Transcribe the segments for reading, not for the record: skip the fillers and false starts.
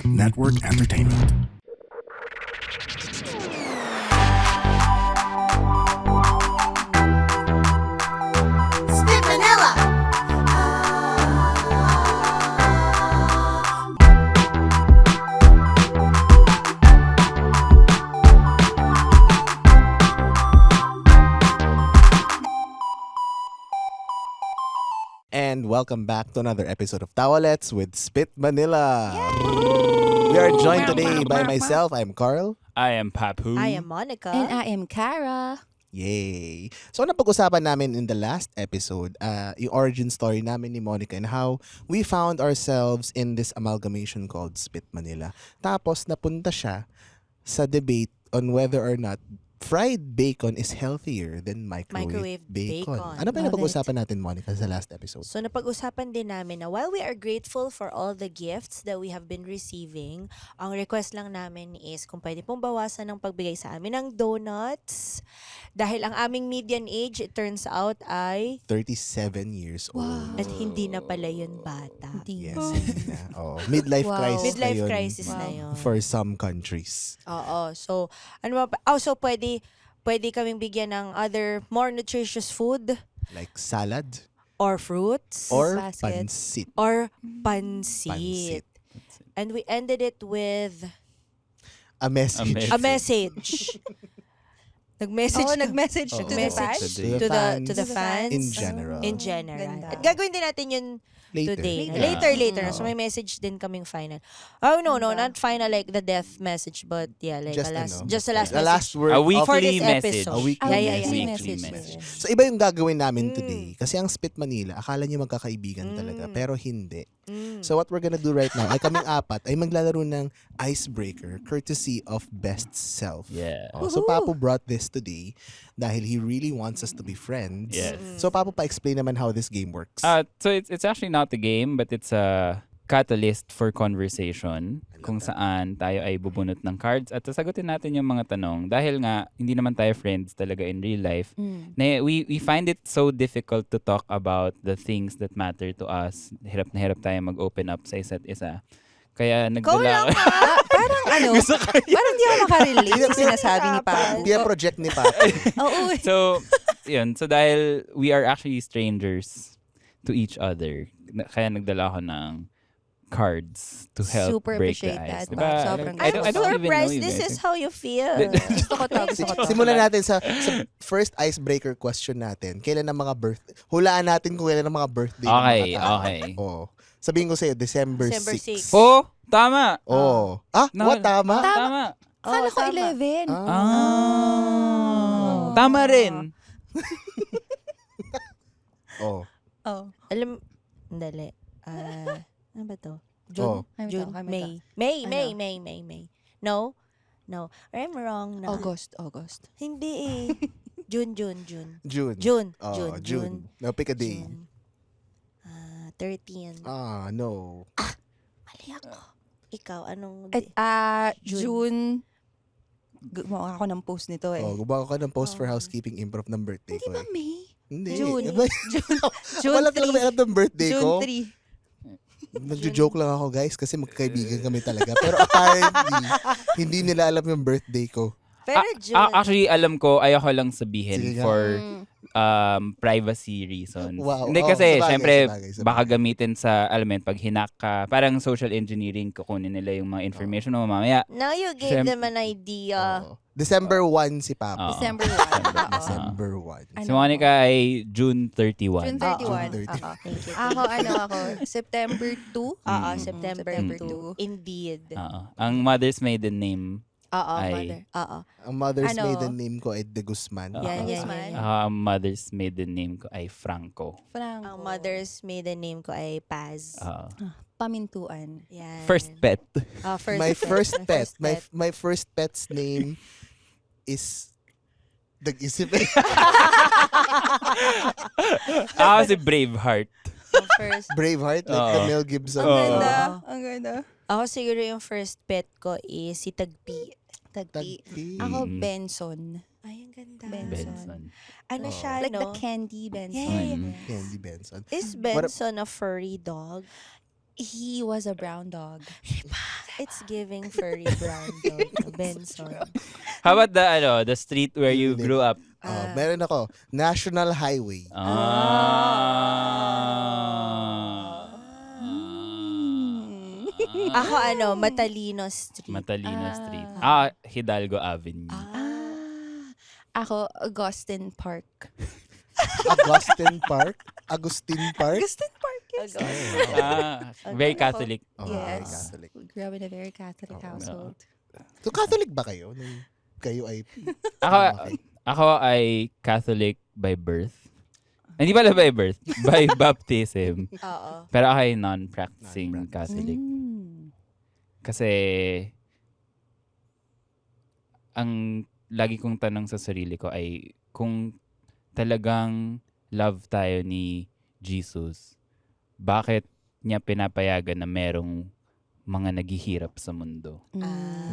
Network Entertainment. Spit Manila! And welcome back to another episode of Tawalets with Spit Manila. We are joined today by myself. I'm Carl. I am Papu. I am Monica. And I am Kara. Yay! So napag-usapan namin in the last episode, yung origin story namin ni Monica and how we found ourselves in this amalgamation called Spit Manila. Tapos napunta siya sa debate on whether or not fried bacon is healthier than microwave bacon. bacon. Ano ba yung Love napag-usapan natin, Monica, sa last episode? So napag-usapan din namin na while we are grateful for all the gifts that we have been receiving, ang request lang namin is kung pwede pong bawasan ng pagbigay sa amin ng donuts. Dahil ang aming median age, it turns out ay 37 years old. Wow. at hindi na pala yun bata. Hindi. Yes, hindi na. Oh, midlife Wow. crisis Midlife na yun crisis Wow. na yun. for some countries. Oo. So, ano ba? Oh, so pwede kaming bigyan ng other more nutritious food Like salad or fruits or Basket. pansit. or Pansit. pansit. And we ended it with A message. a message. Nag-message Oo, ka- nag-message Oo. to the fans. to the fans In general. in general. Ganda. At gagawin din natin yun Later. today. Later. Later. Oo. So may message din kaming final. Oh no, Ganda. not final like the death message, but yeah, like Just, a last, ano, just the last the message. last word A of- For weekly this message. episode. A weekly Yeah, yeah, yeah. Weekly message. So iba yung gagawin namin Mm. today. Kasi ang Spit Manila, akala niyo magkakaibigan talaga. Mm. Pero hindi. Mm. So what we're gonna do right now, ay kaming apat, ay maglalaro ng icebreaker courtesy of Best Self. Yeah. Oh, so Papu brought this today dahil he really wants us to be friends. Yes. So Papu, pa-explain naman how this game works. So it's actually not a game, but it's a catalyst for conversation kung saan tayo ay bubunot ng cards at sasagutin natin yung mga tanong. Dahil nga, hindi naman tayo friends talaga in real life. Na we find it so difficult to talk about the things that matter to us. Hirap na hirap tayo mag-open up sa isa't isa. Kaya Go lang nagdala Parang ano, parang di ako makarelate sa sinasabi ni Papu. Hindi yan project ni Papu. Oo. So, yun. So, dahil we are actually strangers to each other, kaya nagdala ako ng cards to help Super break the appreciate ice. that. Diba? Sobrang I don't I'm even know surprised you this guys. is how you feel. Gusto ko to, gusto ko to. Simulan natin sa first icebreaker question natin. Kailan ang mga birthday? Hulaan natin kung kailan ang mga birthday ng Okay, mga tao. okay. Oh. Sabihin ko sa'yo, December December 6. 6. Oh, tama! Oh. No, What? Tama? Tama. Akala ko tama. 11. Tama rin. Oh. Oh. Alam, dali. Ano ba to? June? Oh. Kami to, June? kami May. to. May, Ano? May. No? No. I'm wrong na. August. Hindi eh. June. June. Oh, June. Now pick a day. June. 13. No. Mali ako. Ikaw, anong At June. June. Gumawa ako ng post nito eh. Oh, gumawa ka ng post for Oh. housekeeping improv ng birthday Hindi ko. ba May? Hindi. June. Iba- June Wala talaga 3. may alam ng birthday June ko. 3. Nagjo-joke lang ako, guys, kasi magkakaibigan kami talaga. Pero apparently, hindi nila alam yung birthday ko. Pero June. Actually, alam ko, ayoko lang sabihin Sige nga. for privacy reasons. Wow. Hindi Oh, kasi, sabagay, syempre, sabagay. baka gamitin sa, alam mo yun, pag hinak ka, parang social engineering, kukunin nila yung mga information mo mamaya. Now you gave Siyem- them an idea. Oo. December 1 si Papa. Oo. December 1. December 1. Ano Si Monica ay June 31. June 31. June 30. Oo. Thank you. Ako, September 2. September September 2. Indeed. Ang mother's maiden name, Ay. Mother. Ang mother's Ano? maiden name ko ay De Guzman. Yan. Guzman. ang mother's maiden name ko ay Franco. Franco. Ang mother's maiden name ko ay Paz. Ah. Pamintuan. Yan. First pet. My first pet. My My first pet's name is Nag-isip eh. Ako si Braveheart. first. Braveheart, like the Oo. Mel Gibson. Oo. Ganda. Ang ganda. Ako siguro yung first pet ko is si Tagpi. Tagpi. Tagpi. Ako, Mm. Benson. Ay, ang ganda. Benson. Benson. Ano Oh. siya, Like the no? candy Benson. Yeah. Mm. Candy Benson. Is Benson a furry dog? He was a brown dog. It's giving furry Brando. Benson. How about the street where you grew up? Meron ako, National Highway. Ako Matalino Street. Matalino Street. Hidalgo Avenue. Ako, Augustine Park. Agustin Park. Agustin Park. Augustine Park, yes. Very Catholic. Very Yes. Catholic. We grew up in a very Catholic household. So, Catholic ba kayo? Nung kayo ay... Ako, Okay. ako ay Catholic by birth. Hindi pala by birth, by baptism. Oo. Pero ako ay non-practicing Catholic. Kasi, ang lagi kong tanong sa sarili ko ay kung talagang love tayo ni Jesus, bakit niya pinapayagan na merong mga naghihirap sa mundo?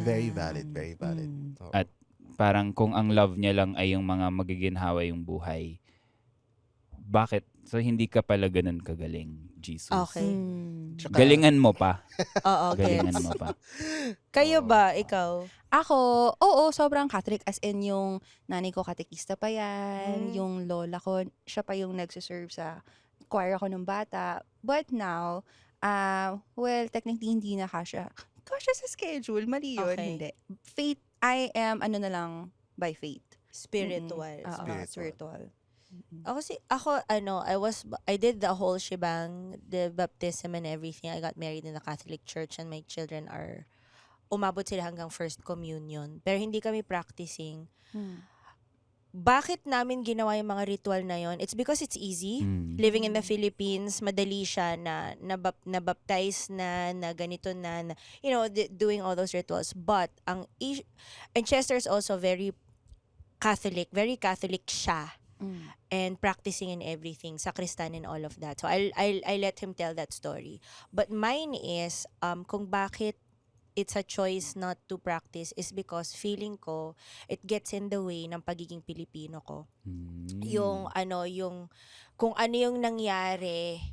Very valid, very valid. Oo. At parang kung ang love niya lang ay yung mga magiginhawa yung buhay, bakit? So, hindi ka pala ganun kagaling, Jesus. Okay. Tsaka- Galingan mo pa. Oo, Galingan gets. mo pa. Kayo ba? Ikaw? Ako, oo, sobrang Catholic. As in, yung nanay ko katekista pa yan. Mm. Yung lola ko, siya pa yung nagsiserve sa choir ako nung bata. But now, well, technically, hindi na kasha. Kasha sa schedule. Mali yun. Okay. Hindi. Faith, I am, na lang, by faith. Spiritual. Oo, Spiritual. spiritual. I did the whole shebang, the baptism and everything. I got married in the Catholic Church and my children are, umabot sila hanggang first communion. Pero hindi kami practicing. Bakit namin ginawa yung mga ritual na yon? It's because it's easy. Living in the Philippines, madali siya na baptize na ganito na doing all those rituals. But, and Chester is also very Catholic siya. And practicing in everything, sakristan and all of that. So I let him tell that story. But mine is kung bakit it's a choice not to practice is because feeling ko it gets in the way ng pagiging Pilipino ko. Yung kung ano yung nangyari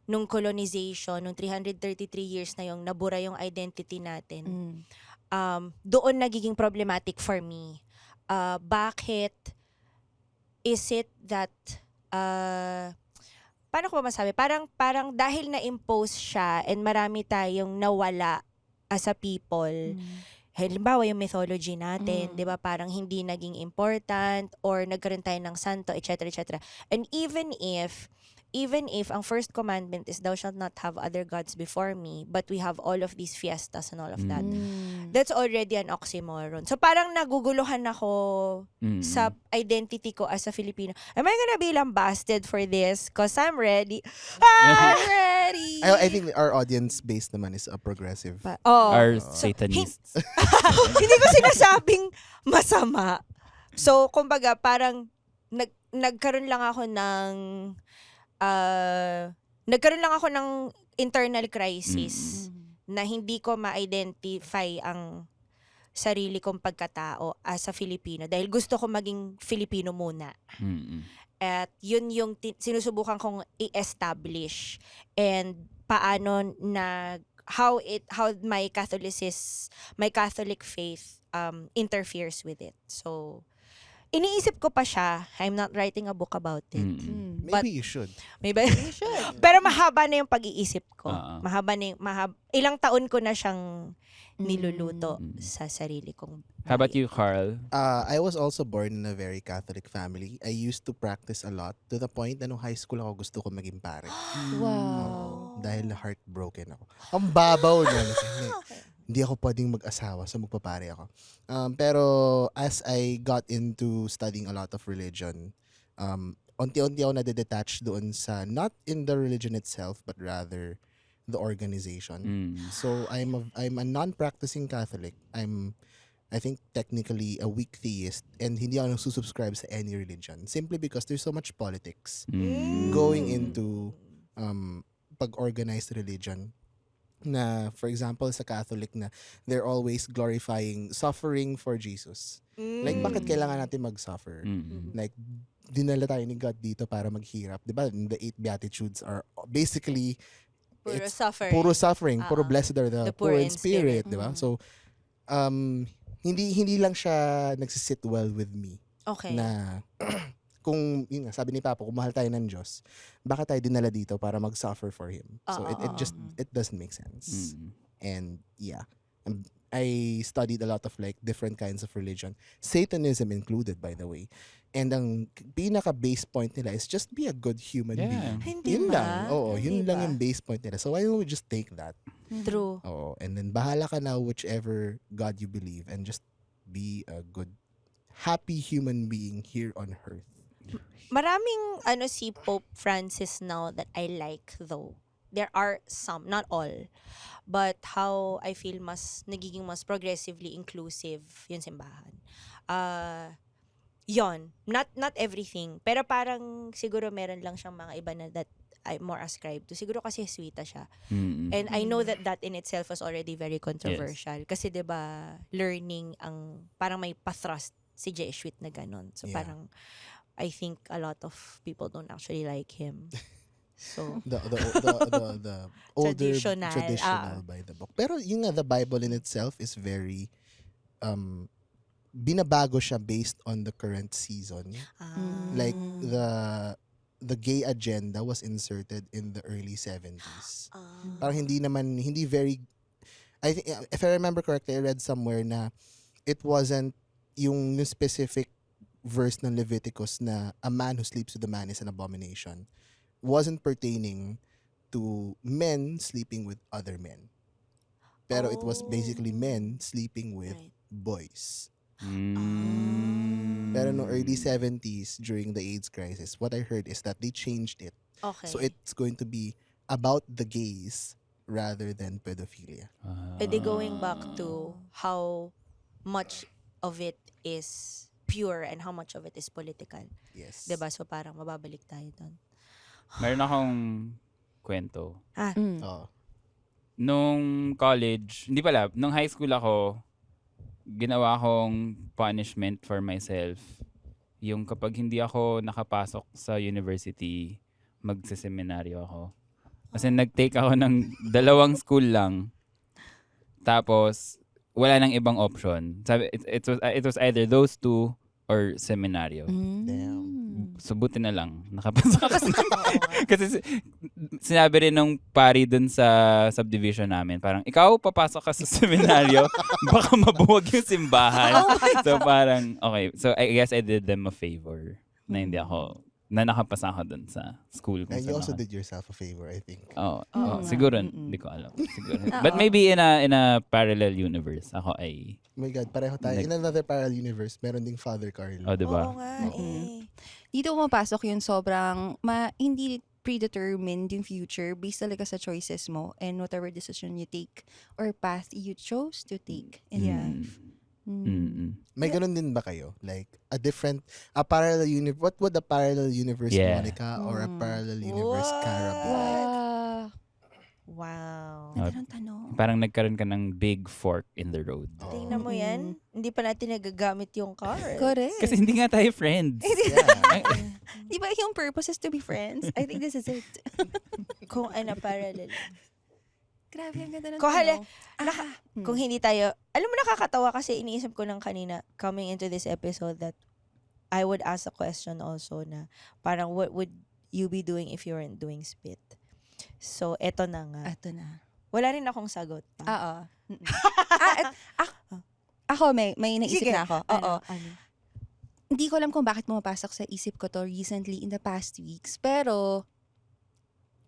nung colonization, nung 333 years na yung nabura yung identity natin. Doon nagiging problematic for me. Bakit is it that paano ko ba masabi? Parang dahil na-impose siya and marami tayong nawala as a people. Halimbawa yung mythology natin, 'di ba? Parang hindi naging important or nagkaroon tayo ng santo, etc., etc. And even if ang first commandment is thou shalt not have other gods before me, but we have all of these fiestas and all of that. That's already an oxymoron. So parang naguguluhan ako sa identity ko as a Filipino. Am I gonna be lambasted for this? Cause I'm ready. I'm ready! I think our audience base naman is a progressive. Are Satanists. Hindi ko sinasabing masama. So, kumbaga, parang nagkaroon lang ako ng internal crisis na hindi ko ma-identify ang sarili kong pagkatao as a Filipino dahil gusto ko maging Filipino muna. At yun yung sinusubukan kong i-establish and paano how my Catholic faith interferes with it. So iniisip ko pa siya. I'm not writing a book about it. Maybe you should. Maybe you should. Pero mahaba na yung pag-iisip ko. Oo. Ilang taon ko na siyang niluluto sa sarili kong. How about you, Carl? I was also born in a very Catholic family. I used to practice a lot to the point na nung high school ako gusto ko maging pare. Wow. Dahil heartbroken ako. Ang babaw niya. Hindi ako pwedeng mag-asawa, so magpapare ako. Pero as I got into studying a lot of religion, unti-unti ako nadedetach doon sa, not in the religion itself, but rather the organization. So I'm a non-practicing Catholic. I think technically a weak theist, and hindi ako nagsusubscribe sa any religion simply because there's so much politics going into pag-organized religion. Na for example sa Catholic na they're always glorifying suffering for Jesus. Like bakit kailangan natin mag-suffer? Like dinala tayo ni God dito para maghirap, 'di ba? The 8 beatitudes are basically Puro it's suffering. puro suffering, puro Oo. blessed are the poor in spirit, di ba? Mm. So, hindi lang siya nagsisit well with me Okay. na kung, yun nga, sabi ni Papa, kung mahal tayo ng Diyos, bakit tayo dinala dito para mag-suffer for Him? So, Oo, it oo. just, it doesn't make sense. Mm. And, yeah. I studied a lot of like different kinds of religion. Satanism included, by the way. And ang pinaka-base point nila is just be a good human Yeah. being. Hindi Yun ba? lang. Oo, Hindi yun lang ba? yung base point nila. So, why don't we just take that? True. Oo. And then, bahala ka na whichever God you believe and just be a good, happy human being here on earth. Maraming si Pope Francis now that I like though. There are some, not all. But how I feel nagiging mas progressively inclusive yung simbahan. Yon, not everything. Pero parang siguro meron lang siyang mga iba na that I more ascribe to. Siguro kasi sweeta siya. Mm. And I know that in itself was already very controversial. Kasi 'di ba learning ang parang may pathrust si Jesuit na ganon. So Yeah. parang I think a lot of people don't actually like him. So The older Traditional, traditional by the book. Pero yung nga, the Bible in itself is very binabago siya based on the current season. Like the gay agenda was inserted in the early 70s. Parang hindi very, I think, if I remember correctly, I read somewhere na it wasn't yung specific verse ng Leviticus na a man who sleeps with a man is an abomination wasn't pertaining to men sleeping with other men. Pero it was basically men sleeping with Right. boys. Mm. Pero no early 70s during the AIDS crisis, what I heard is that they changed it. Okay. So it's going to be about the gays rather than pedophilia. Edi going back to how much of it is pure and how much of it is political. Yes. 'Di ba? So parang mababalik tayo doon. Meron akong kwento. Oo. Nung college, hindi pala, nung high school ako, ginawa akong punishment for myself. Yung kapag hindi ako nakapasok sa university, magseseminaryo ako. Kasi nag-take ako ng 2 school lang. Tapos, wala nang ibang option. Sabi, it was either those 2 or seminaryo. Damn. So, buti na lang. Nakapasok ako. Kasi sinabi rin nung pari dun sa subdivision namin, parang, ikaw papasok ka sa seminaryo, baka mabuwag yung simbahan. So, parang, okay. So, I guess I did them a favor na hindi ako, na nakapasa ako dun sa school. Kung And you saan also ako. did yourself a favor, I think. Oo. Oo nga. Siguro, Mm-mm. hindi ko alam. Siguro. But maybe in a parallel universe, ako ay, Oh my God, pareho tayo. In another parallel universe, meron ding Father Carlo. oh, diba? Oo nga eh. Dito pumapasok yung sobrang hindi predetermined yung future based talaga sa choices mo and whatever decision you take or path you chose to take in life. May ganun din ba kayo? Like, a parallel universe, what would a parallel universe Yeah. Monica or a parallel universe Cara be like? Wow. Ganda ng tanong. Parang nagkaroon ka ng big fork in the road. Tingnan mo yan. Hindi pa natin nagagamit yung car. Correct. Kasi hindi nga tayo friends. Yeah. Di ba yung purpose is to be friends? I think this is it. Kung parallel. Grabe, ang ganda ng Kung tanong. Kung hindi tayo, alam mo nakakatawa kasi iniisip ko ng kanina coming into this episode that I would ask a question also na parang what would you be doing if you weren't doing spit? So, eto na nga. Ato na. Wala rin akong sagot pa. Oo. Ako, may naisip Sige. na ako. Oo. Ano? Hindi ko alam kung bakit pumapasok sa isip ko to recently in the past weeks. Pero,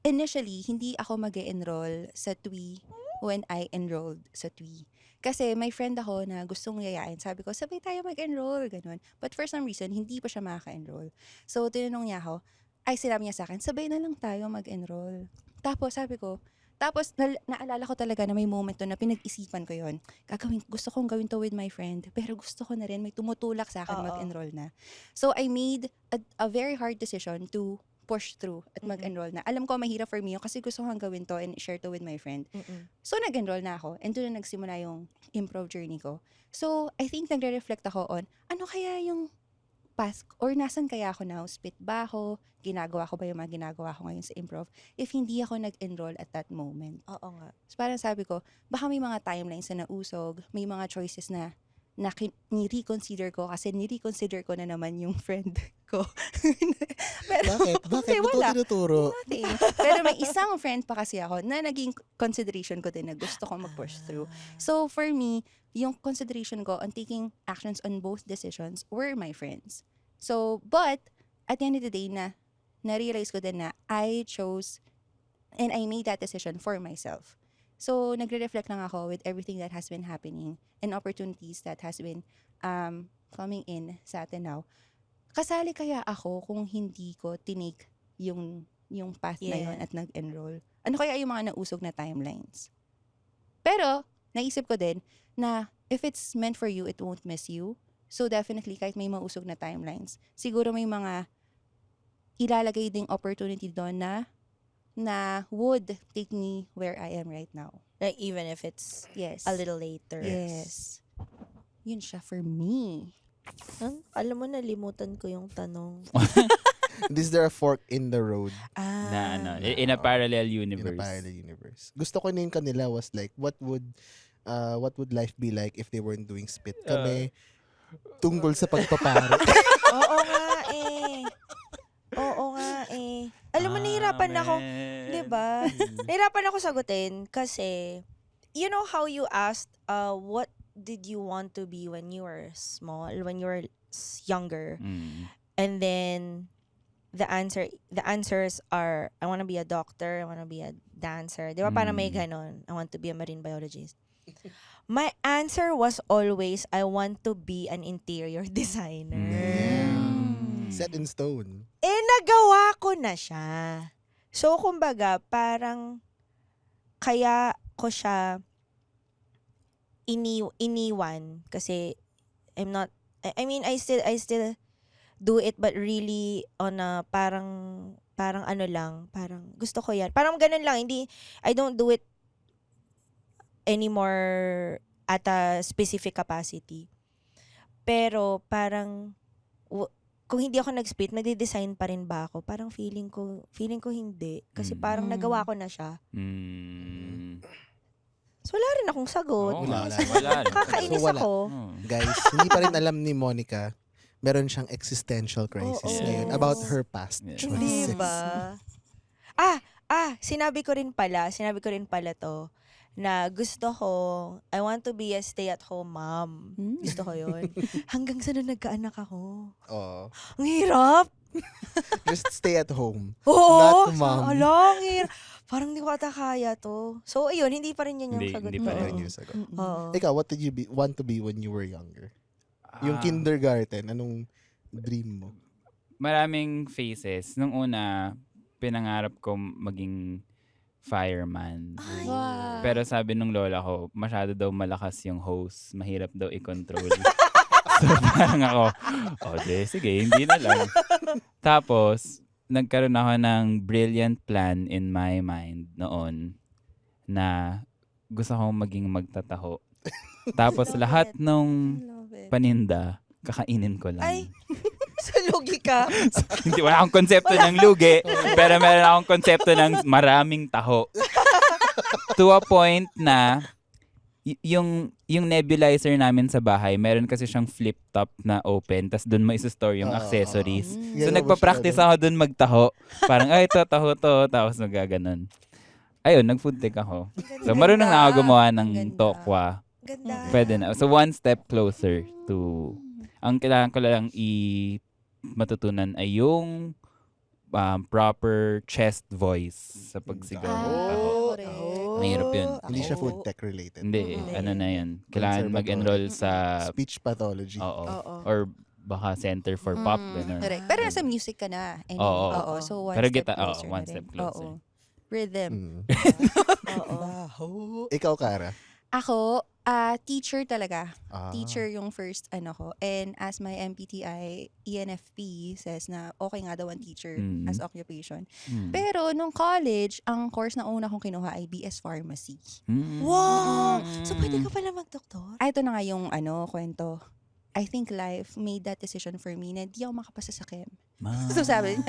initially, hindi ako mag-enroll sa TWI when I enrolled sa TWI. Kasi may friend ako na gustong yayain. Sabi ko, sabay tayo mag-enroll. Ganun. But for some reason, hindi pa siya makaka-enroll. So, tinanong niya ako, sinabi niya sa akin, sabay na lang tayo mag-enroll. Tapos, sabi ko, naalala ko talaga na may moment to na pinag-isipan ko yon. Gusto kong gawin to with my friend, pero gusto ko na rin, may tumutulak sa akin Oo. mag-enroll na. So, I made a very hard decision to push through at mag-enroll na. Alam ko, mahirap for me yun kasi gusto kong gawin to and share to with my friend. So, nag-enroll na ako and doon na nagsimula yung improv journey ko. So, I think nagre-reflect ako on, ano kaya yung path, or nasan kaya ako now? Spit ba ako? Ginagawa ko ba yung mga ginagawa ko ngayon sa improv? If hindi ako nag-enroll at that moment. Oo nga. So parang sabi ko, baka may mga timelines na nausog, may mga choices na ni-reconsider ko kasi ni-reconsider ko na naman yung friend ko. Pero, Bakit? Hindi, Ba't wala. mo tinuturo? Nothing. Pero may isang friend pa kasi ako na naging consideration ko din na gusto ko mag-push through. So for me, yung consideration ko on taking actions on both decisions were my friends. So, but at the end of the day na-realize ko din na I chose and I made that decision for myself. So, nagre-reflect lang ako with everything that has been happening and opportunities that has been coming in sa atin now. Kasali kaya ako kung hindi ko tinake yung path na yun Yeah. at nag-enroll? Ano kaya yung mga nausog na timelines? Pero, naisip ko din na if it's meant for you, it won't miss you. So, definitely, kahit may mausog na timelines, siguro may mga ilalagay ding opportunity doon na would take me where I am right now. Like, even if it's Yes. a little later. Yes. Yun siya for me. Alam mo, nalimutan ko yung tanong. Is there a fork in the road Na in a parallel in universe. a parallel universe? Gusto ko na yung kanila was like, what would life be like if they weren't doing spit? Kami, tungkol sa pagpaparo. Oo nga eh. Oo nga eh. Alam mo, nahihirapan ako. Di ba? Nahirapan ako sagutin kasi, you know how you asked, what did you want to be when you were small, when you were younger? Mm. And then, the answers are, I want to be a doctor, I want to be a dancer. Di ba? Parang may ganon. I want to be a marine biologist. My answer was always, I want to be an interior designer. Set in stone. Eh, nagawa ko na siya. So, kumbaga, parang kaya ko siya iniwan kasi I'm not, I mean, I still do it but really on a parang ano lang, parang gusto ko yan. Parang ganun lang, hindi, I don't do it anymore at a specific capacity. Pero parang kung hindi ako nag-spit, magde-design pa rin ba ako? Parang feeling ko hindi. Kasi parang nagawa ko na siya. Mm. So, wala rin akong sagot. Oo Wala, nga, wala. wala rin. Kakainis So, wala. ako. Oh. Guys, hindi pa rin alam ni Monica, meron siyang existential crisis Oo. ngayon about her past Yes. choices. Hindi ba? Sinabi ko rin pala to, na gusto ko, I want to be a stay-at-home mom. Gusto ko yun. Hanggang sa nung nagkaanak ako. Oh, Ang hirap! just stay at home. Oo! Not mom. Ang hirap. Parang hindi ko ata kaya to. So, ayun, hindi pa rin yan yung Hindi- sagot hindi ko. pa Ano rin. yung sagot? Oo. Ikaw, what did you want to be when you were younger? Yung kindergarten, anong dream mo? Maraming phases. Nung una, pinangarap ko maging fireman. Wow. Pero sabi nung lola ko, masyado daw malakas yung hose. Mahirap daw i-control. So parang ako, sige, hindi na lang. Tapos, nagkaroon ako ng brilliant plan in my mind noon na gusto kong maging magtataho. Tapos Love lahat it. nung Love it. paninda, kakainin ko lang. Ay! Sa logika. Hindi, wala akong konsepto ng lugi, pero meron akong konsepto ng maraming taho. To a point na, yung nebulizer namin sa bahay, meron kasi siyang flip top na open, tas doon mo isa-store yung accessories. So, Ganun ba nagpa-practice siya, ako doon magtaho. Parang, ay, taho to. Tapos magaganon. Ayun, nag-food tech ako. So, marunong na ako gumawa ng Ganda. tokwa. Ganda. Pwede na. So, one step closer to... Ang kailangan ko lang matutunan ay yung proper chest voice sa pagsigaw ng taho. correct. Mahirap yun. Hindi siya food tech related. Hindi, Hindi. ano na yan. Kailangan Conservatory. mag-enroll sa... Speech pathology. Oo. Oo. Or baka Center for Pop, gano'n. Correct. Pero nasa music ka na. Anyway. Oo. Oo. So, one Pero step kita, closer one na step rin. closer. Oo. Rhythm. Mm. Oo. Ikaw, Kara? Ako, teacher talaga. Ah. Teacher yung first ko. And as my MPTI ENFP says na okay nga daw ang teacher Mm. as occupation. Hmm. Pero nung college, ang course na una kong kinuha ay BS Pharmacy. Hmm. Wow! So, pwede ka pala mag-doktor? Ito na nga yung kwento. I think life made that decision for me na di ako makapasa sa chem. Ma. So sabi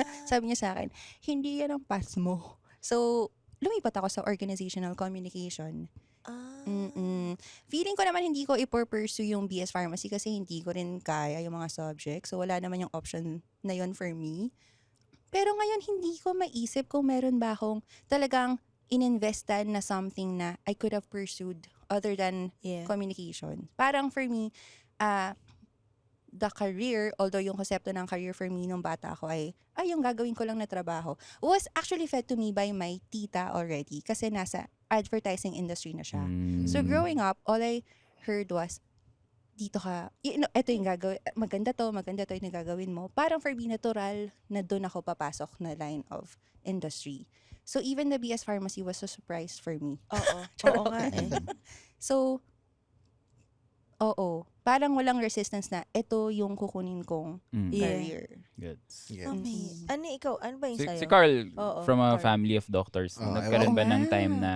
niya sa akin, hindi yan ang path mo. So, lumipat ako sa organizational communication. Ah. Feeling ko naman hindi ko i-pursue yung BS Pharmacy kasi hindi ko rin kaya yung mga subjects. So, wala naman yung option na yun for me. Pero ngayon, hindi ko maisip kung meron ba akong talagang ininvestan na something na I could have pursued other than Yeah. communication. Parang for me, the career, although yung konsepto ng career for me nung bata ako ay yung gagawin ko lang na trabaho, was actually fed to me by my tita already kasi nasa advertising industry na siya. So growing up, all I heard was, dito ka, ito yung gagawin, maganda to yung gagawin mo. Parang for me, natural na doon ako papasok na line of industry. So even the BS Pharmacy was a surprise for me. Oo. Oo nga eh. So, parang walang resistance na ito yung kukunin kong Yeah. career. Gets. Yeah. Ano ikaw? Ano ba yung Si, sa'yo? si Carl, Oo, from a Carl. family of doctors, Oo, nagkaroon ewan ba ko. ng time na,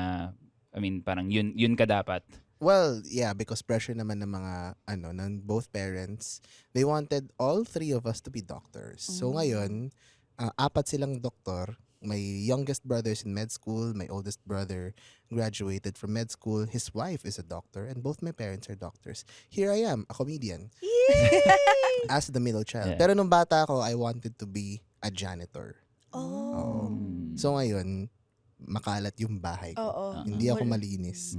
I mean, parang yun ka dapat? Well, yeah, because pressure naman ng mga, ng both parents. They wanted all three of us to be doctors. So ngayon, 4 silang doktor. My youngest brother is in med school. My oldest brother graduated from med school. His wife is a doctor. And both my parents are doctors. Here I am, a comedian. As the middle child. Yeah. Pero nung bata ako, I wanted to be a janitor. Oh. So ngayon, makalat yung bahay ko. Oo. Hindi ako Wala. malinis.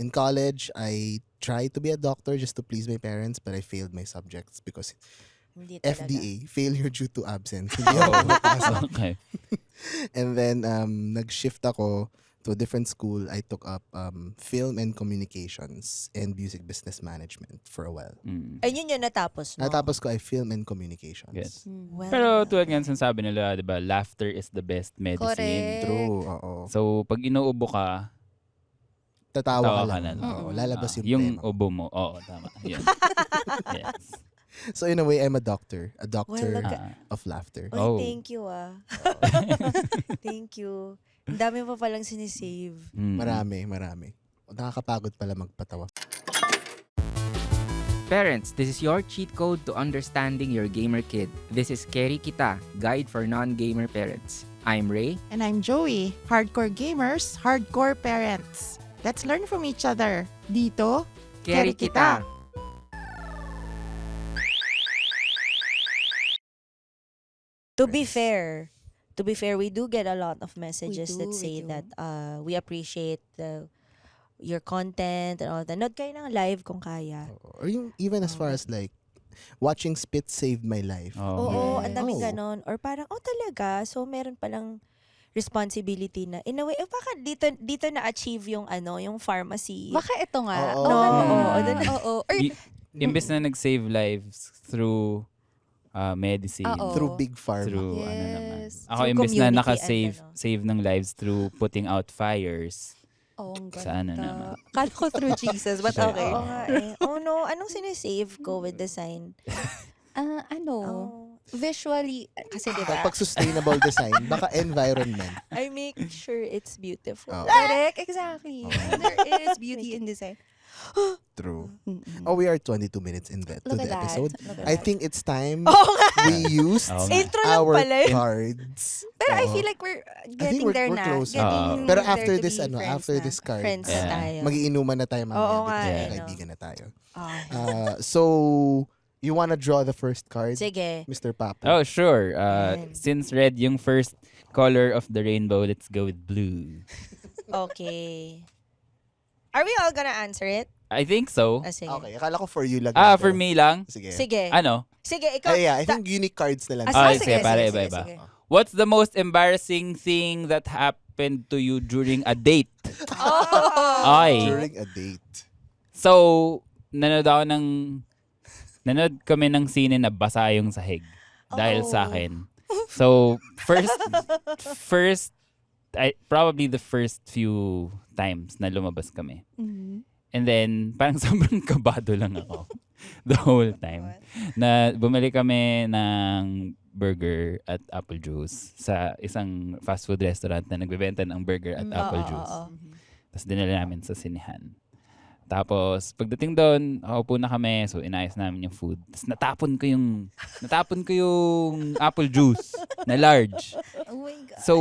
In college, I tried to be a doctor just to please my parents, but I failed my subjects because Hindi talaga. FDA, failure due to absence. Hindi ako pumapasok. Okay. And then, nag-shift ako to a different school. I took up film and communications and music business management for a while. Ayun yung natapos mo. Natapos ko ay film and communications. Yes. Well, Pero tulad nga sinasabi nila, di ba, laughter is the best medicine. Correct. True, oo. So, pag inuubo ka, Tatawa ka tawa ka lang. na lang. Oo, lalabas yung yung tema. ubo mo. Oo, tama. Yan. Yes. So in a way, I'm a doctor. A doctor Well, of laughter. Oy, Oh. thank you Thank you. Ang dami pa palang sinisave. Marami. Nakakapagod pala magpatawa. Parents, this is your cheat code to understanding your gamer kid. This is Keri Kita, Guide for Non-Gamer Parents. I'm Ray. And I'm Joey. Hardcore gamers, hardcore parents. Let's learn from each other. Dito, Keri Kita. To be fair, we do get a lot of messages that We say do. that we appreciate your content and all that. Nood kayo ng live kung kaya. Or yung, even as far as like, watching Spit saved my life. Oo, Yes. ang daming Oh. ganon. Or parang, talaga? So, meron palang responsibility na, in a way, baka dito na-achieve yung yung pharmacy. Baka ito nga. Oo. No, Oo. Or, Imbes na nag-save lives through medicine. Oo. Through Big Pharma. Through ano naman. Yes. Ako Through imbes na community naka-save and save ng lives through putting out fires. ang Sa ano ganda. naman. Kala ko through Jesus, but Sa- okay. Oo nga eh. Oh no, anong sinisave ko with design? Visually, kasi diba? Pag sustainable design, baka environment. I make sure it's beautiful. Oo. Correct, exactly. Oo. There is beauty in design. True. Mm-mm. Oh, we are 22 minutes in to Look the at that. episode. Look at I that. think it's time Oo nga. we used Oo nga. Intro lang our pala yun. cards. Pero I Oo. feel like we're think getting we're- there we're na. close. Getting Pero there after to this, be friends after na. this card, Friends Yeah. tayo. magiinuman na tayo mamaya. Oo nga because eh, no? kaibigan na tayo. Okay. So, you wanna draw the first card, Sige. Mr. Papo? Oh, sure. Yan. Since red yung first color of the rainbow, let's go with blue. Okay. Are we all gonna answer it? I think so. Sige. Okay, akala ko for you lang. yun, For pero- me lang. Sige. Sige. Ano? Sige, ikaw. Ay, yeah, I think unique cards na lang. sige, para iba-iba. What's the most embarrassing thing that happened to you during a date? Ay. During a date. So, nanood kami ng sine na basa yung sahig dahil sa akin. So, probably the first few times na lumabas kami. Mhm. And then, parang sobrang kabado lang ako the whole time. Na bumili kami ng burger at apple juice sa isang fast food restaurant na nagbebenta ng burger at apple juice. Tapos dinala namin sa sinehan. Tapos, pagdating doon, nakaupo na kami. So, inayos namin yung food. Tapos, natapon ko yung apple juice na large. Oh my God. So,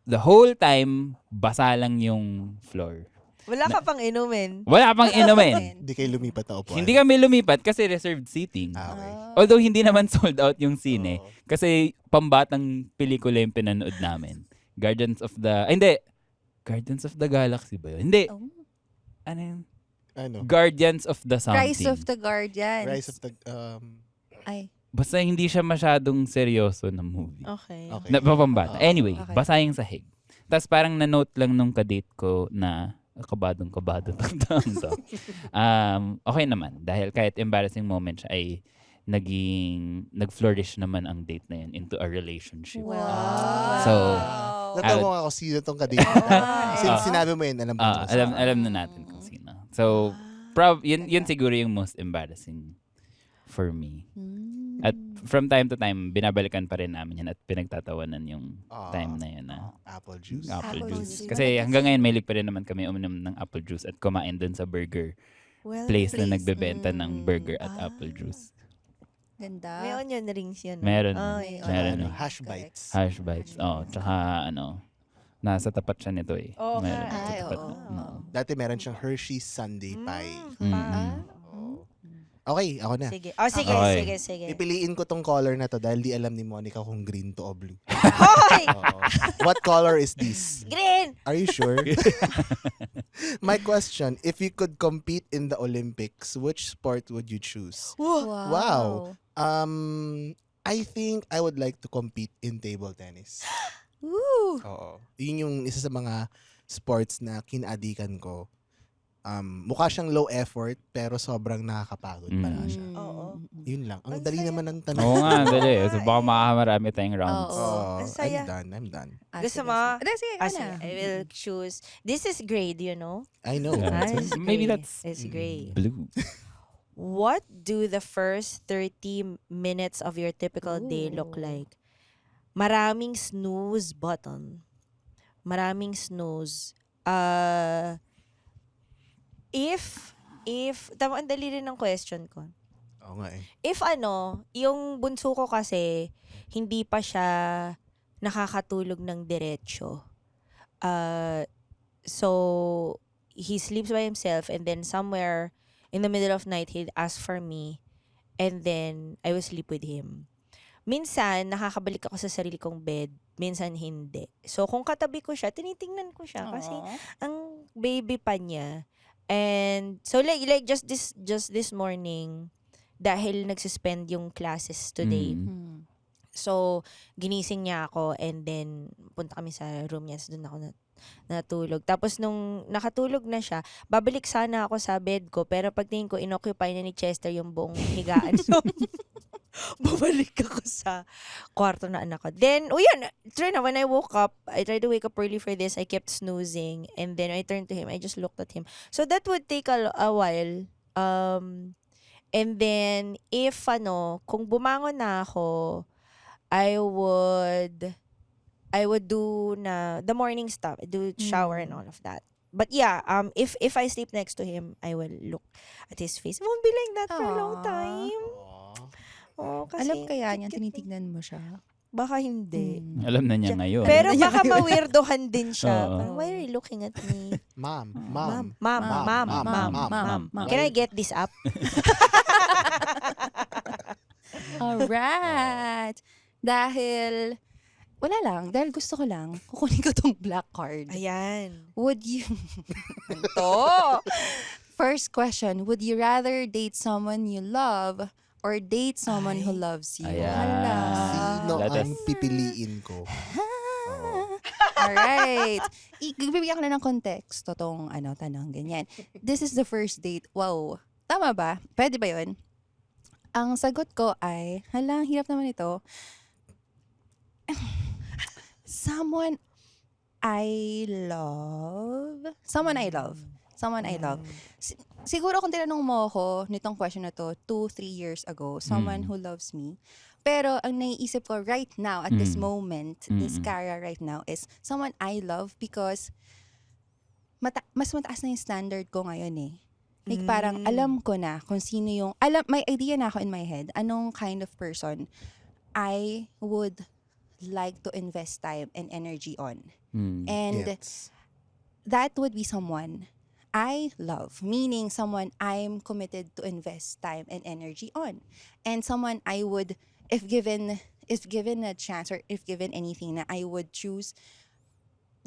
the whole time, basa lang yung floor. Wala ka pang inumin. Wala pang inumin. Hindi kayo lumipat na upuan. Hindi kami lumipat kasi reserved seating. Okay. Although, hindi naman sold out yung scene Oo. kasi pambatang pelikula yung pinanood namin. Guardians of the Galaxy ba yun? Hindi. Oh. Ano yun? Ano? Guardians of the something. Rise of the Guardians. Rise of the... Ay. Basta hindi siya masyadong seryoso na movie. Okay. Okay. Napapambata. Anyway, Okay. basa yung sahig. Tapos parang na-note lang nung kadate ko na kabadong-kabado tong taong to. Okay naman. Dahil kahit embarrassing moment siya ay nag-flourish naman ang date na yun into a relationship. Wow. So, Natawa ako sino tong kadate. Since sinabi mo yun, alam mo. alam na natin kung sino. So, yun siguro yung most embarrassing for me. At from time to time, binabalikan pa rin namin yan at pinagtatawanan yung time na yun na Apple juice. apple Apple juice. juice. Kasi hanggang ngayon, may pa rin naman kami uminom ng apple juice at kumain dun sa burger Well, place na place. nagbebenta ng burger at apple juice. Ganda. may onion rings yun. Meron. Ay, Meron. Hash bites. Hash bites. Tsaka nasa tapat siya nito eh. Oo Meron. nga. Sa Ay, tapat. oo. No. Dati meron siyang Hershey's Sundae Pie. Okay, ako na. Sige. Sige, Okay. sige. Pipiliin ko tong color na to dahil di alam ni Monica kung green to o blue. Hoy! Oo. What color is this? Green! Are you sure? My question, if you could compete in the Olympics, which sport would you choose? Wow. I think I would like to compete in table tennis. Woo! Oo. Yun yung isa sa mga sports na kinadikan ko. Mukha siyang low effort pero sobrang nakakapagod pala siya. Oo. Yun lang. Ang Ang dali saya. naman ng tanong. Oo nga, dali. So baka makamarami tayong rounds. Oo. Oh, Ang saya. I'm done. Gusto mo? Sige, ka Sige, na. I will choose. This is gray, do you know? I know. Yeah. It's Maybe gray. that's It's gray. blue. What do the first 30 minutes of your typical day look Ooh. like? Maraming snooze button. Maraming snooze. If, tama, ang dali rin ng question ko. Oo nga eh. If yung bunso ko kasi, hindi pa siya nakakatulog ng diretsyo. So, he sleeps by himself and then somewhere in the middle of night, he'd ask for me and then I will sleep with him. Minsan, nakakabalik ako sa sarili kong bed. Minsan, hindi. So, kung katabi ko siya, tinitingnan ko siya kasi ang baby pa niya. And so like just this morning dahil nagsuspend yung classes today. So ginising niya ako and then punta kami sa room niya, so doon ako natulog. Tapos nung nakatulog na siya, babalik sana ako sa bed ko pero pagtingin ko inoccupy na ni Chester yung buong higaan. So babalik ako sa kwarto na anak ko. Then, true na, when I woke up, I tried to wake up early for this. I kept snoozing. And then, I turned to him. I just looked at him. So, that would take a while. And then, if, kung bumangon na ako, I would do the morning stuff. I do shower and all of that. But yeah, if I sleep next to him, I will look at his face. It won't be like that for a long Aw. time. Oh, kasi Alam kaya niya, cute-cute tinitignan mo siya. Baka hindi. Alam na niya ngayon. Pero baka ma-weirdohan din siya. Oo. Parang, why are you looking at me? Ma'am. Can I get this up? Alright. Dahil gusto ko lang, kukunin ko tong black card. Ayan. Would you... to. First question, would you rather date someone you love or date someone who loves you? Ayan. Hala. Sino Latas. ang pipiliin ko? Alright. Bibigyan ko na ng konteksto tong tanong, ganyan. This is the first date. Wow. Tama ba? Pwede ba yun? Ang sagot ko ay, ang hirap naman ito. Someone I love. Siguro kung tinanong mo ako nitong question na to 2-3 years ago, someone who loves me. Pero ang naiisip ko right now, at this moment, this Cara right now, is someone I love because mas mataas na yung standard ko ngayon eh. Like parang alam ko na kung sino yung, may idea na ako in my head, anong kind of person I would like to invest time and energy on. And Yes. that would be someone I love, meaning someone I'm committed to invest time and energy on. And someone I would, if given a chance or if given anything na I would choose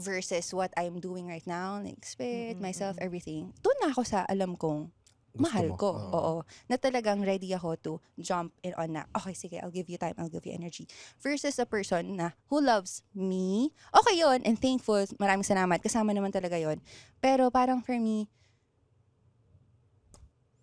versus what I'm doing right now, like spit, myself, everything. Doon na ako sa alam kong Gusto mahal mo. ko. Oo. Oo. Na talagang ready ako to jump in on na, okay, sige, I'll give you time, I'll give you energy. Versus a person na who loves me, okay yon and thankful, maraming salamat, kasama naman talaga yon. Pero parang for me,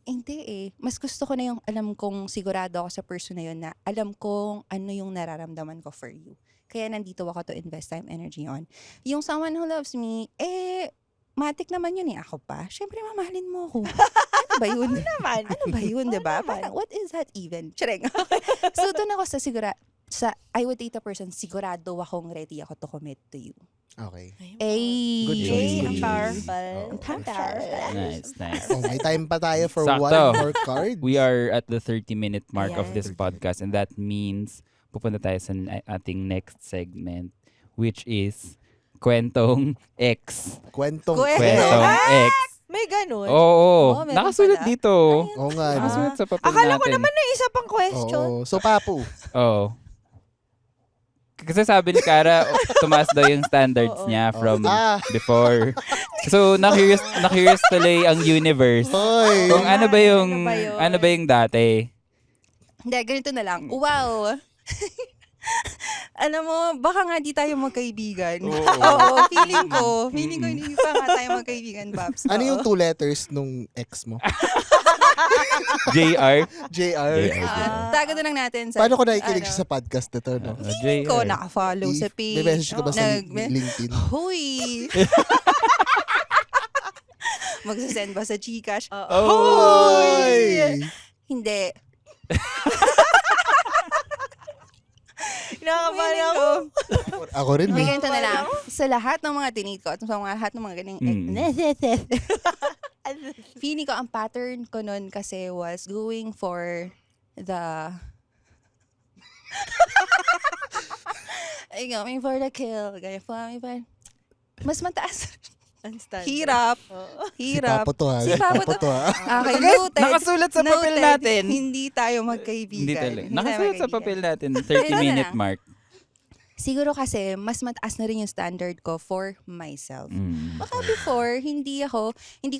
hindi eh. Mas gusto ko na yung alam kong sigurado ako sa person na yun na alam kong ano yung nararamdaman ko for you. Kaya nandito ako to invest time, energy on. Yung someone who loves me, matik naman yun eh. Ako pa, syempre mamahalin mo ako. Ano ba yun? Naman. Ano ba yun, Oo diba? naman. Parang, what is that even? Chareng. So, doon ako I would date a person, sigurado akong ready ako to commit to you. Okay. Ay, Good choice, Ang good choice. powerful. Oo. Ang powerful. Nice, nice. Oh, may time pa tayo for Sakto. one more card. We are at the 30-minute mark of Ayan. this podcast, and that means pupunta tayo sa ating next segment, which is Kwentong X. Kwentong Kwentong X. May ganun. Oo, meron nakasulat pala. dito. Oo nga. no? Nakasulat sa papel Akala ko natin. naman na isa pang question. Oo. So, Papu. Oo. Kasi sabi ni Kara, tumaas daw yung standards Oo. niya from Ah. before. So, na-curious tuloy ang universe. Hoy. Kung ano ba yung, Ano ba yun? ano ba yung dati? Hindi, ganito na lang. Wow! Alam mo, baka nga di tayo magkaibigan. Oo, feeling ko hindi pa nga tayo magkaibigan, Babs. Ano yung Oo. 2 letters nung ex mo? JR? JR. Tago na lang natin sa... Paano ko nakikinig siya sa podcast na to, no? JR. ko naka-follow sa page. May message ka ba sa Nag- LinkedIn? Huy! Magsasend ba sa Gcash? Hoy! Hindi. Nakakabala Feeling ako. ko. Ako rin, May eh. ganito na lang. Sa lahat ng mga tinate ko at sa mga lahat ng mga ganing feeling ko ang pattern ko nun kasi was going for the going for the kill. Going for mas mataas. Ang standard. Hirap. Oo. Si Hirap. Papo to, ha? Si Papo to. ha? Okay, noted. Nakasulat sa papel Noted. natin. Hindi tayo magkaibigan. Hindi talaga. Hindi tayo Nakasulat sa magkaibigan. papel natin, Ayun 30-minute na. mark. Siguro kasi, mas mataas na rin yung standard ko for myself. Mm. Baka before, hindi ko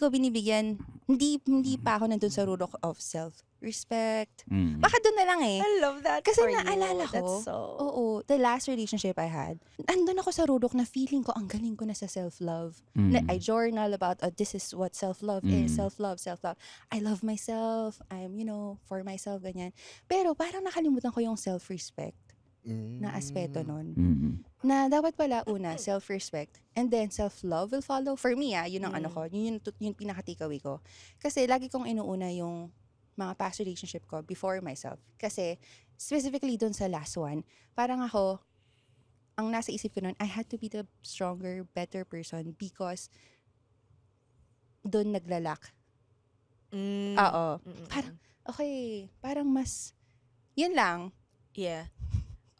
binibigyan, hindi pa ako nandun sa rule of self-respect. Mm. Baka doon na lang eh. I love that Kasi for you. naalala ko, That's so... oo, the last relationship I had, andun ako sa rudok na feeling ko, ang galing ko na sa self-love. Na I journal about, this is what self-love is, self-love. I love myself, I'm, for myself, ganyan. Pero parang nakalimutan ko yung self-respect na aspeto nun. Mm. Na dapat pala una, self-respect, and then self-love will follow. For me, yun ang ano ko, yun yung pinaka-takeaway ko. Kasi lagi kong inuuna yung mga past relationship ko before myself. Kasi, specifically dun sa last one, parang ako, ang nasa isip ko nun, I had to be the stronger, better person because dun naglalak. Mm. Oo. Mm-mm. Parang, okay, parang mas, yun lang. Yeah.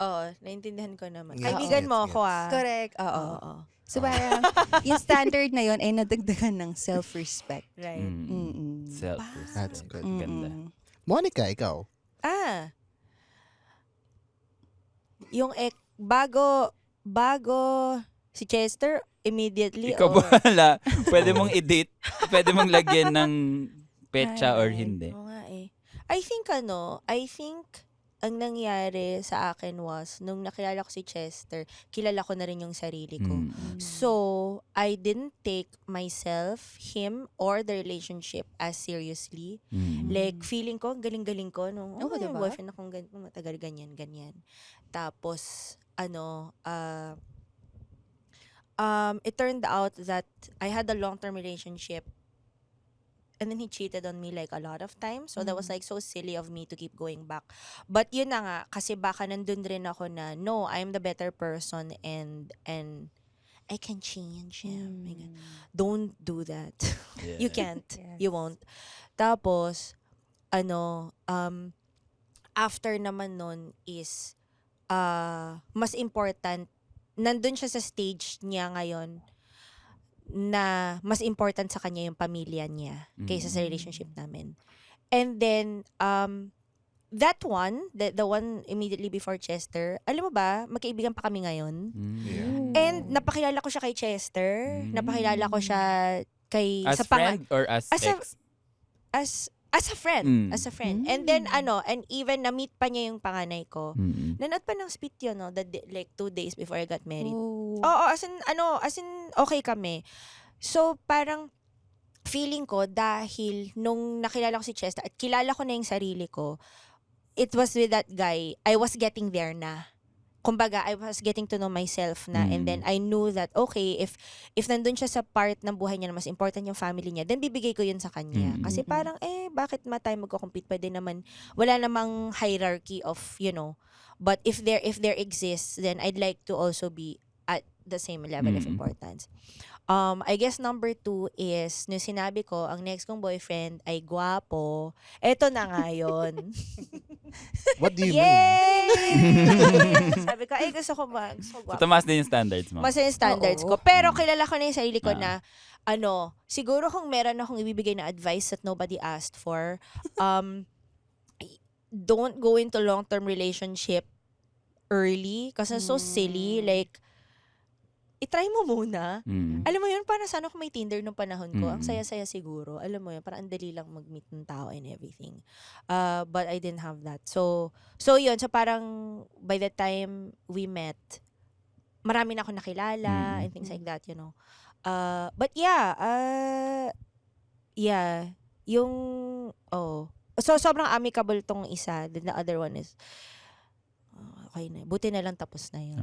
Oo, naintindihan ko naman. Gets, Kaibigan mo gets, ako, gets. ah. Correct, oo. Oo. So parang, yung standard na yun ay nadagdagan ng self-respect. Right. Mm-mm. Self-respect. That's good. Ganda. Mm-mm. Monica, ikaw. Yung bago si Chester, immediately, Ikaw or... bahala. Pwede mong edit. Pwede mong lagyan ng petsa or Alright. hindi. Oo nga eh. I think ang nangyari sa akin was, nung nakilala ko si Chester, kilala ko na rin yung sarili ko. Mm. So, I didn't take myself, him, or the relationship as seriously. Mm. Like, feeling ko, galing-galing ko. Nung, Oo, may diba? boyfriend akong matagal ganyan. Tapos, it turned out that I had a long-term relationship and then he cheated on me like a lot of times. So that was like so silly of me to keep going back. But yun na nga, kasi baka nandun rin ako na, no, I'm the better person and I can change him. My God. Don't do that. You can't. You won't. Tapos, after naman nun is, mas important, nandun siya sa stage niya ngayon na mas important sa kanya yung pamilya niya kaysa sa relationship namin. And then, that one, the one immediately before Chester, alam mo ba, magkaibigan pa kami ngayon. Yeah. And napakilala ko siya kay Chester. Napakilala ko siya kay... As sa friend or as as a- ex? As a friend. Mm. As a friend. And then, and even na-meet pa niya yung panganay ko. Nanood pa ng spit yun, no? Like 2 days before I got married. Oo, as in, okay kami. So, parang, feeling ko, dahil nung nakilala ko si Chester at kilala ko na yung sarili ko, it was with that guy, I was getting there na. Kumbaga, I was getting to know myself na, and then I knew that, okay, if nandun siya sa part ng buhay niya na mas important yung family niya, then bibigay ko yun sa kanya. Kasi parang, bakit tayo magko-compete? Pwede naman, wala namang hierarchy of, but if there exists, then I'd like to also be at the same level of importance. I guess number 2 is, nung sinabi ko, ang next kong boyfriend ay gwapo. Eto na nga yun. What do you mean? Yay! Sabi ko, gusto ko So, gwapo. tumaas din yung standards mo. Mas yung standards ko. Pero kilala ko na yung sarili ko na, siguro kung meron akong ibibigay na advice that nobody asked for, don't go into long-term relationship early kasi so silly. Like, itry mo muna. Alam mo yun, parang sana kung may Tinder nung panahon ko, ang saya-saya siguro. Alam mo yun, parang ang dali lang mag-meet ng tao and everything. But I didn't have that. So yun, so parang by the time we met, marami na ako nakilala and things like that, But yeah, So sobrang amicable tong isa, then the other one is, okay na. Buti na lang tapos na yun.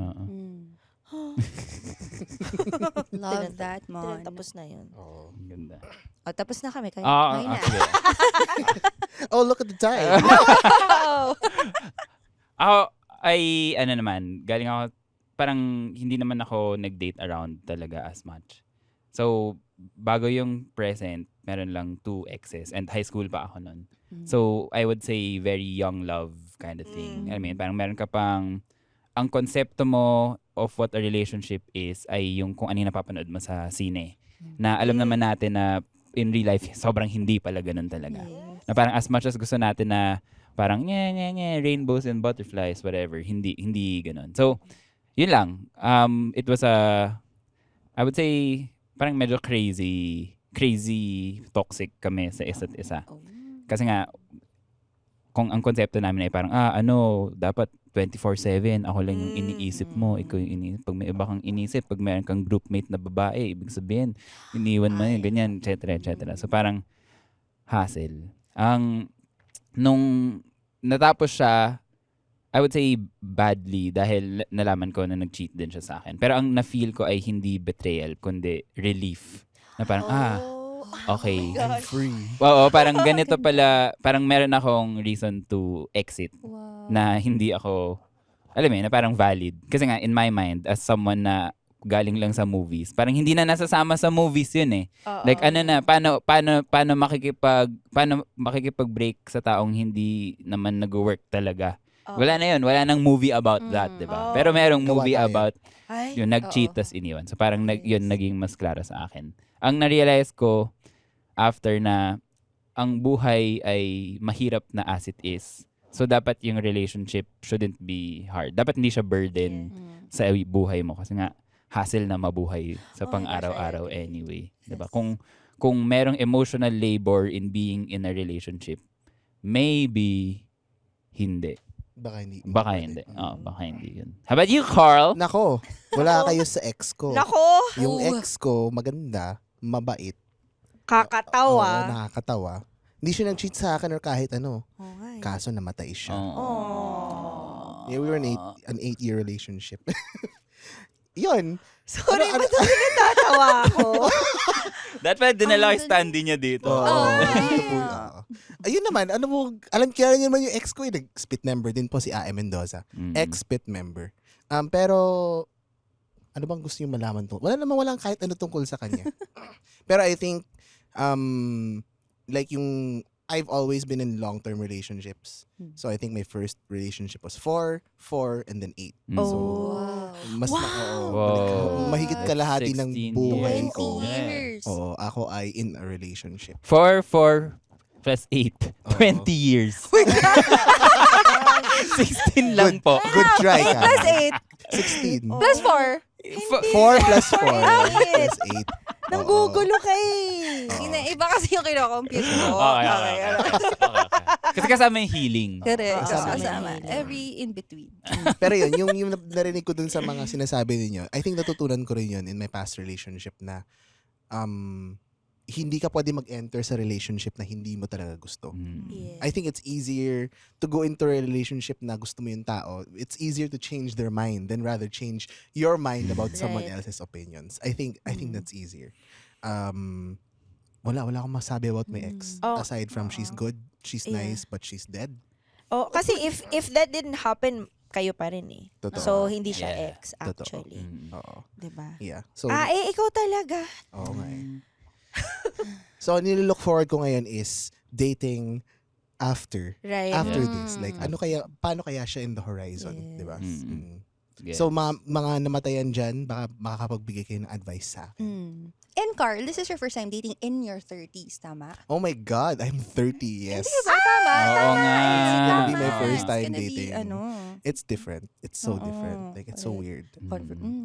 Love that, Mon. Tapos na yun. Ang ganda. Tapos na kami. Kayo. na. Sige. Oh, look at the time. Ako, galing ako, parang hindi naman ako nag-date around talaga as much. So, bago yung present, meron lang 2 exes and high school pa ako nun. So, I would say very young love kind of thing. I mean, parang meron ka pang, ang konsepto mo of what a relationship is ay yung kung ano yung napapanood mo sa sine. Na alam naman natin na in real life, sobrang hindi pala ganun talaga. Na parang as much as gusto natin na parang rainbows and butterflies, whatever, hindi ganun. So, yun lang. It was I would say, parang medyo crazy toxic kami sa isa't isa. Kasi nga, kung ang konsepto namin ay parang, dapat 24/7, ako lang yung iniisip mo, ikaw yung iniisip. Pag may iba kang inisip, pag meron kang groupmate na babae, ibig sabihin, iniwan mo yun, ganyan, etc. So parang, hassle. Nung natapos siya, I would say badly dahil nalaman ko na nag-cheat din siya sa akin. Pero ang na-feel ko ay hindi betrayal, kundi relief. Na parang, okay. I'm free. Oo, parang ganito pala, parang meron akong reason to exit. Wow. Na hindi ako, alam mo yun, na parang valid. Kasi nga, in my mind, as someone na galing lang sa movies, parang hindi na nasasama sa movies yun eh. Like, paano makikipag-break sa taong hindi naman nag-work talaga. Wala na yun. Wala nang movie about that, di ba? Pero merong movie Gawa tayo. about yung nag-cheat tas iniwan. So parang yun naging mas klaro sa akin. Ang na-realize ko after na ang buhay ay mahirap na as it is. So dapat yung relationship shouldn't be hard. Dapat hindi siya burden sa buhay mo kasi nga hassle na mabuhay sa pang-araw-araw anyway. Diba? Kung merong emotional labor in being in a relationship, maybe hindi. Baka hindi. Baka hindi. Baka hindi yun. How about you, Carl? Nako, wala kayo sa ex ko. Nako! Yung ex ko, maganda, mabait. Kakatawa. Oo, nakakatawa. Hindi siya nag-cheat sa akin or kahit ano. Oo nga eh. Kaso namatay siya. Oh. Yeah, we were in an 8-year relationship. Yun. Sorry, ba't natatawa ako? That pala dinala ko yung standee niya dito. Dito po. Ayun naman, kaya niyo naman yung ex ko, nag-spit member din po si A.M. Mendoza. Ex-spit member. Pero, Ano bang gusto niyo malaman to? Walang kahit ano tungkol sa kanya. Pero I think, like I've always been in long-term relationships. So I think my first relationship was 4, and then 8. Mm. So, Oh. mas Wow. Wow. mahigit kalahati ng 16 buhay years. ko. 20 years. Oo, ako ay in a relationship. 4 plus 8. Oo. 20 years. 16 lang po. Good try, 8 plus Karen. 8 16. plus 4. 4 plus 4 Eight. plus 8. Nanggugulo ka eh. Iba kasi yung kinocompute ko. Okay. Kasi kasama yung healing. Correct. Kasama Kasama. yun. Every in between. Pero yun, yung narinig ko dun sa mga sinasabi ninyo, I think natutunan ko rin yun in my past relationship na hindi ka pwede mag-enter sa relationship na hindi mo talaga gusto. Yeah. I think it's easier to go into a relationship na gusto mo yung tao. It's easier to change their mind than rather change your mind about someone Right. else's opinions. I think that's easier. Wala akong masabi about my ex. Oh. Aside from she's good, she's Yeah. nice, but she's dead. Oh, kasi if that didn't happen, kayo pa rin eh. Totoo. So, hindi siya Yeah. ex, Totoo. actually. Oo. Diba? Yeah. So, Ikaw talaga. oo nga eh. So, nilook forward ko ngayon is dating after Right. this. Like, paano kaya siya in the horizon, Yes. di ba? Mm. Sige. So, mga namatayan dyan, baka makakapagbigay kayo ng advice sa akin. And Carl, this is your first time dating in your 30s, tama? Oh my God, I'm 30, yes. Diba? Tama. Oo nga. It's gonna be my Tama. first It's time gonna be, dating. It's It's different. It's so Oo, different. Like, it's so weird.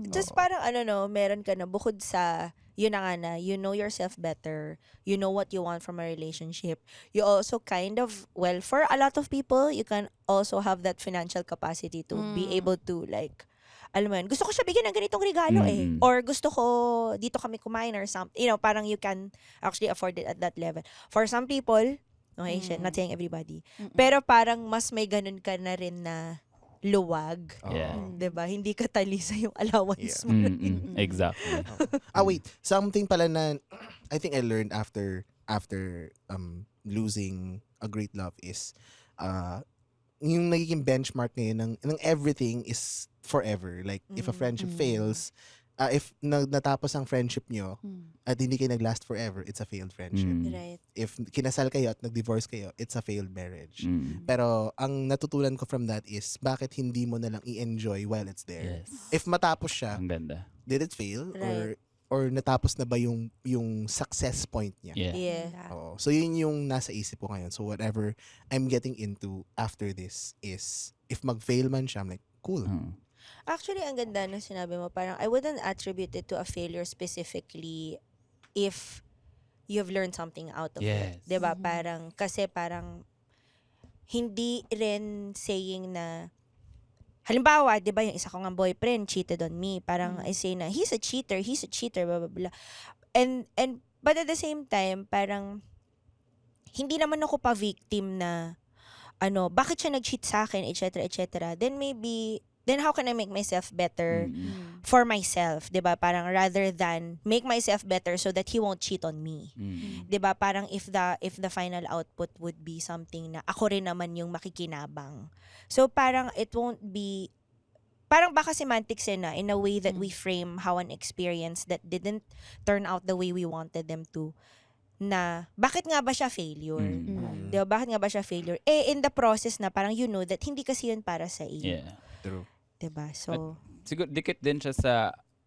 Just parang meron ka na bukod sa yun na nga na, you know yourself better, you know what you want from a relationship. You also kind of, well, for a lot of people, you can also have that financial capacity to be able to like, alam mo yun, gusto ko siya bigyan ng ganitong regalo eh. Mm. Or gusto ko dito kami kumain or something. You know, parang you can actually afford it at that level. For some people, okay, not saying everybody, pero parang mas may ganun ka na rin na luwag. Yeah. 'Di ba? Hindi ka talisa yung allowance mo. Exactly. Wait. Something pala na I think I learned after losing a great love is yung nagiging benchmark ngayon ng everything is forever. Like, if a friendship fails, if natapos ang friendship nyo at hindi kayo nag-last forever, it's a failed friendship. Right. If kinasal kayo at nag-divorce kayo, it's a failed marriage. Mm. Pero ang natutunan ko from that is bakit hindi mo na lang i-enjoy while it's there. Yes. If matapos siya, Ang ganda. did it fail? Right. Or natapos na ba yung success point niya? Yeah. Yeah. Oo. So yun yung nasa isip ko ngayon. So whatever I'm getting into after this is, if mag-fail man siya, I'm like, cool. Mm. Actually, ang ganda nung sinabi mo, parang I wouldn't attribute it to a failure specifically if you've learned something out of Yes. it. 'Di ba? Kasi parang hindi rin saying na halimbawa, 'di ba, yung isa ko ng boyfriend cheated on me. Parang I say na he's a cheater, blah blah blah. And but at the same time, parang hindi naman ako pa victim na bakit siya nag-cheat sa akin, etc., etc. Then how can I make myself better for myself, 'di ba? Parang rather than make myself better so that he won't cheat on me. 'Di ba? Parang if the final output would be something na ako rin naman yung makikinabang. So parang it won't be, parang baka semantics na in a way that we frame how an experience that didn't turn out the way we wanted them to, na bakit nga ba siya failure? Diba? Bakit nga ba siya failure? In the process na parang you know that hindi kasi yun para sa iyo. Yeah. True. Diba? So, Siguro dikit din siya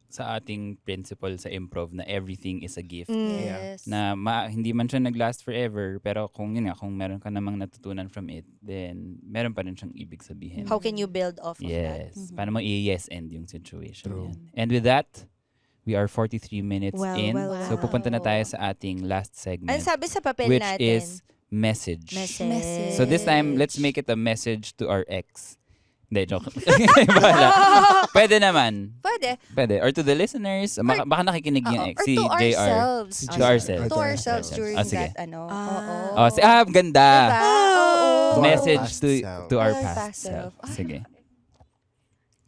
sa ating principle sa improv na everything is a gift. Yes. Na hindi man siya nag-last forever, pero kung meron ka namang natutunan from it, then meron pa rin siyang ibig sabihin. how can you build off of that? Yes. Paano mo i-yes end yung situation True. yan. And with that, we are 43 minutes Well, in. well, So wow. pupunta na tayo sa ating last segment, Ano sabi sa papel which natin? is message. Message. So this time, let's make it a message to our ex. Hindi, joke. Bahala. Pwede naman. Pwede. Or to the listeners. Baka nakikinig yung ex. Or Si to JR. ourselves. Si To ourselves. To ourselves during sige. that, Ah. Ganda. Diba? Oo. To our Message past to self. our Our past past self. self. Sige.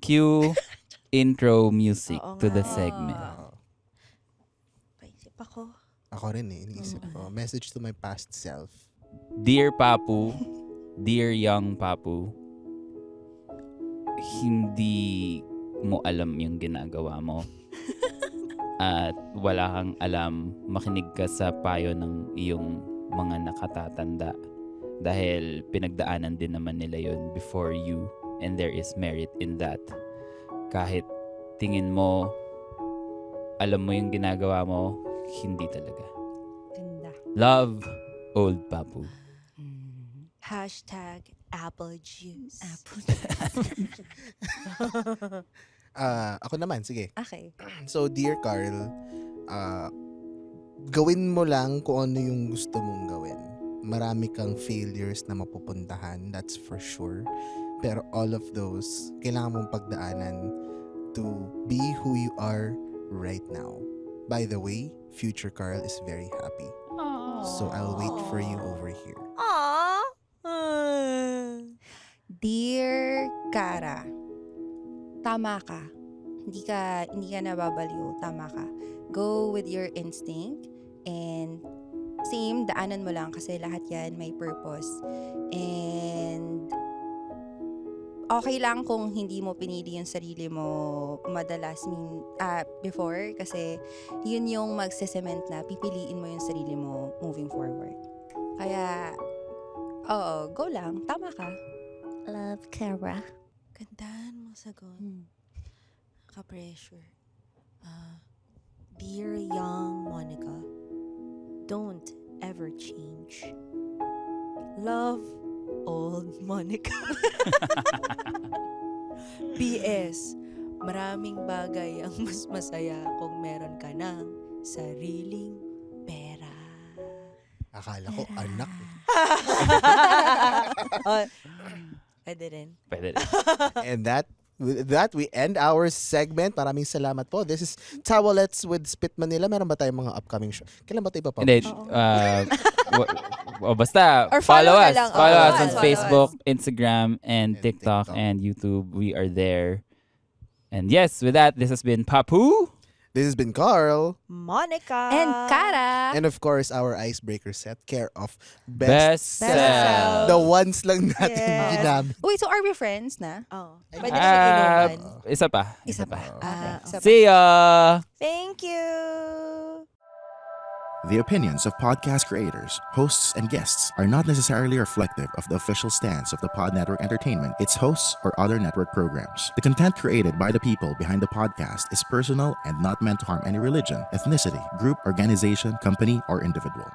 Cue intro music Oo to the nga. segment. Paisip ako. Ako rin iniisip ko. Message to my past self. Dear Papu, dear young Papu, hindi mo alam yung ginagawa mo. At wala kang alam, makinig ka sa payo ng iyong mga nakatatanda. Dahil pinagdaanan din naman nila yon before you, and there is merit in that. Kahit tingin mo, alam mo yung ginagawa mo, hindi talaga. Ganda. Love, Old Papu. Hashtag apple juice. Apple. Ako naman, sige. Okay. So, dear Carl, gawin mo lang kung ano yung gusto mong gawin. Marami kang failures na mapupuntahan, that's for sure. Pero all of those, kailangan mong pagdaanan to be who you are right now. By the way, future Carl is very happy. So, I'll wait for you over here. Aww. Dear Kara, tama ka. Hindi ka nababaliw. Tama ka. Go with your instinct and same, daanan mo lang kasi lahat yan may purpose. And okay lang kung hindi mo pinili yung sarili mo madalas before kasi yun yung magsisement na pipiliin mo yung sarili mo moving forward. Kaya, oo, go lang. Tama ka. Love, Kara. Gandaan mo sagot. Ka-pressure. Dear young Monica, don't ever change. Love, old Monica. PS, maraming bagay ang mas masaya kung meron ka ng sariling pera. Akala ko, anak. Oh, pwede rin. Pwede. And with that, we end our segment. Maraming salamat po. This is Towelettes with Spit Manila. Meron ba tayong mga upcoming show? Kailan ba tayo Hindi, ipapublish? basta Or follow follow na us. lang. Follow Oo, us on follow Facebook, Instagram, and And TikTok, TikTok. and YouTube. We are there. And yes, with that, this has been Papu. This has been Carl. Monica. And Kara. And of course, our icebreaker set, care of Best Best Self. The ones lang natin Yes. ginamit. Wait, so are we friends na? Oh, pwede namin inuman. Isa pa. Isa pa. Ah, Isa pa. See ya! Thank you. The opinions of podcast creators, hosts, and guests are not necessarily reflective of the official stance of the Pod Network Entertainment, its hosts, or other network programs. The content created by the people behind the podcast is personal and not meant to harm any religion, ethnicity, group, organization, company, or individual.